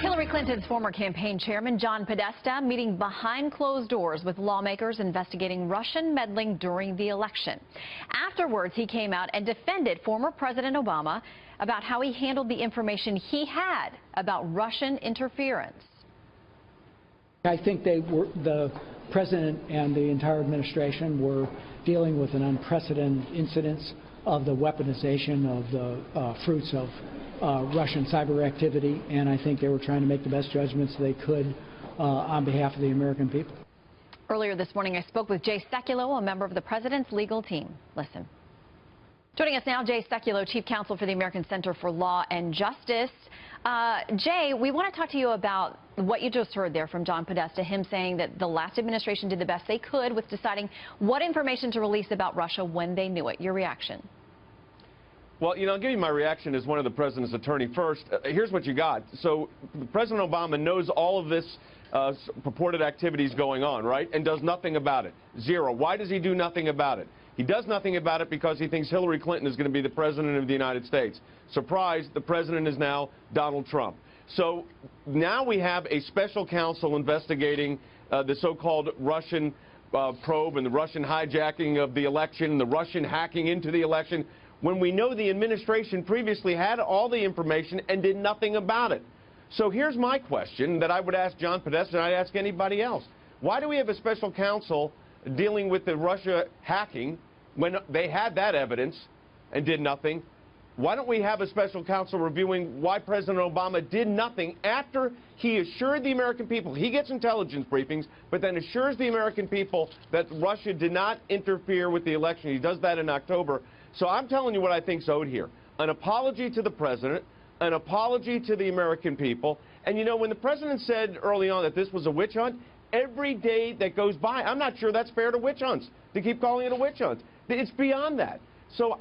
Hillary Clinton's former campaign chairman, John Podesta, meeting behind closed doors with lawmakers investigating Russian meddling during the election. Afterwards, he came out and defended former President Obama about how he handled the information he had about Russian interference. I think the president and the entire administration were dealing with an unprecedented incidence of the weaponization of the fruits of Russian cyber activity, and I think they were trying to make the best judgments they could on behalf of the American people. Earlier this morning, I spoke with Jay Sekulow, a member of the president's legal team. Listen. Joining us now, Jay Sekulow, Chief Counsel for the American Center for Law and Justice. Jay, we want to talk to you about what you just heard there from John Podesta, him saying that the last administration did the best they could with deciding what information to release about Russia when they knew it. Your reaction? Well, I'll give you my reaction as one of the president's attorney first. Here's what you got. So President Obama knows all of this purported activities going on, right, and does nothing about it. Zero. Why does he do nothing about it? He does nothing about it because he thinks Hillary Clinton is going to be the president of the United States. Surprise, the president is now Donald Trump. So now we have a special counsel investigating the so-called Russian probe and the Russian hijacking of the election, and the Russian hacking into the election, when we know the administration previously had all the information and did nothing about it. So here's my question that I would ask John Podesta and I'd ask anybody else. Why do we have a special counsel dealing with the Russia hacking when they had that evidence and did nothing? Why don't we have a special counsel reviewing why President Obama did nothing after he assured the American people? He gets intelligence briefings, but then assures the American people that Russia did not interfere with the election. He does that in October. So I'm telling you what I think's owed here. An apology to the president, an apology to the American people. And when the president said early on that this was a witch hunt, every day that goes by, I'm not sure that's fair to witch hunts, to keep calling it a witch hunt. It's beyond that. So,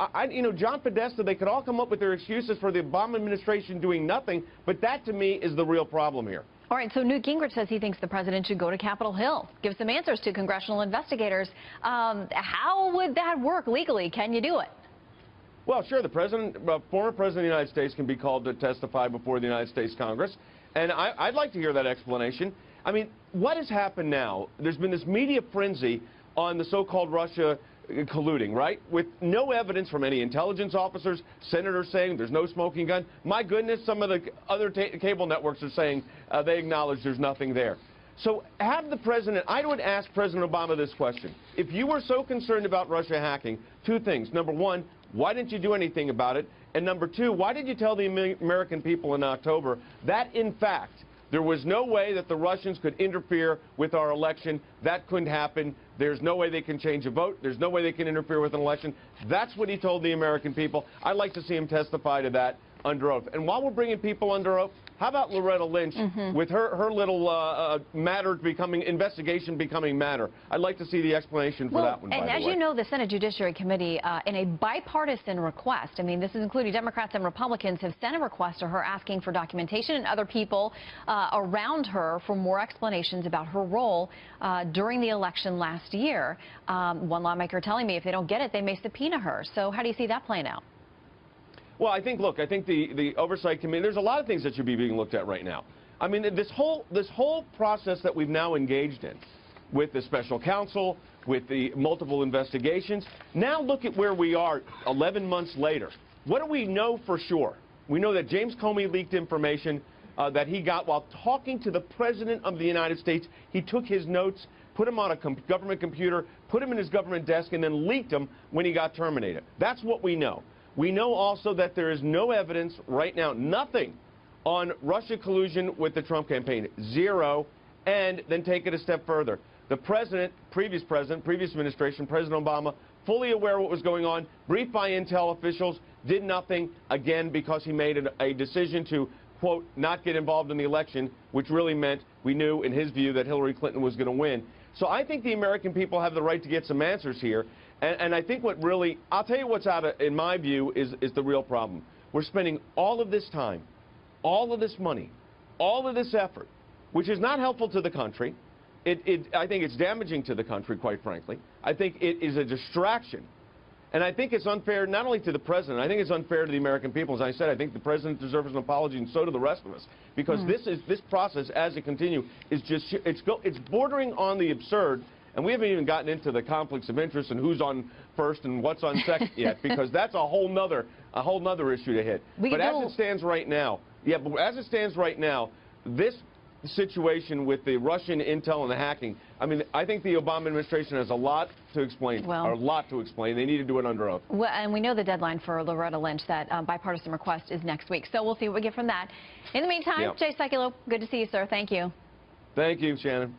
John Podesta, they could all come up with their excuses for the Obama administration doing nothing, but that, to me, is the real problem here. All right, so Newt Gingrich says he thinks the president should go to Capitol Hill, give some answers to congressional investigators. How would that work legally? Can you do it? Well, sure, the former president of the United States can be called to testify before the United States Congress, and I'd like to hear that explanation. I mean, what has happened now? There's been this media frenzy on the so-called Russia colluding, right, with no evidence from any intelligence officers, senators saying there's no smoking gun. My goodness, some of the other cable networks are saying they acknowledge there's nothing there. So have the president, I would ask President Obama this question. If you were so concerned about Russia hacking, two things. Number one, why didn't you do anything about it? And number two, why did you tell the American people in October that, in fact, there was no way that the Russians could interfere with our election? That couldn't happen. There's no way they can change a vote. There's no way they can interfere with an election. That's what he told the American people. I'd like to see him testify to that under oath. And while we're bringing people under oath, how about Loretta Lynch with her little investigation becoming matter? I'd like to see the explanation for that one, by the way. And as you know, the Senate Judiciary Committee, in a bipartisan request, I mean, this is including Democrats and Republicans, have sent a request to her asking for documentation and other people around her for more explanations about her role during the election last year. One lawmaker telling me if they don't get it, they may subpoena her. So how do you see that playing out? Well, I think the Oversight Committee, there's a lot of things that should be being looked at right now. I mean, this whole process that we've now engaged in with the special counsel, with the multiple investigations, now look at where we are 11 months later. What do we know for sure? We know that James Comey leaked information that he got while talking to the President of the United States. He took his notes, put them on a government computer, put them in his government desk, and then leaked them when he got terminated. That's what we know. We know also that there is no evidence right now, nothing, on Russia collusion with the Trump campaign. Zero. And then take it a step further. The president, previous administration, President Obama, fully aware of what was going on, briefed by intel officials, did nothing, again, because he made a decision to, quote, not get involved in the election, which really meant we knew, in his view, that Hillary Clinton was going to win. So I think the American people have the right to get some answers here. And I think what really, I'll tell you what's in my view, is the real problem. We're spending all of this time, all of this money, all of this effort, which is not helpful to the country. I think it's damaging to the country, quite frankly. I think it is a distraction. And I think it's unfair not only to the president, I think it's unfair to the American people. As I said, I think the president deserves an apology, and so do the rest of us, because this process, as it continues, is just it's bordering on the absurd. And we haven't even gotten into the conflicts of interest and who's on first and what's on second yet, because that's a whole nother issue to hit. But as it stands right now, this situation with the Russian intel and the hacking, I mean, I think the Obama administration has a lot to explain, They need to do it under oath. Well, and we know the deadline for Loretta Lynch, that bipartisan request, is next week. So we'll see what we get from that. In the meantime, Jay Sekulow, good to see you, sir. Thank you. Thank you, Shannon.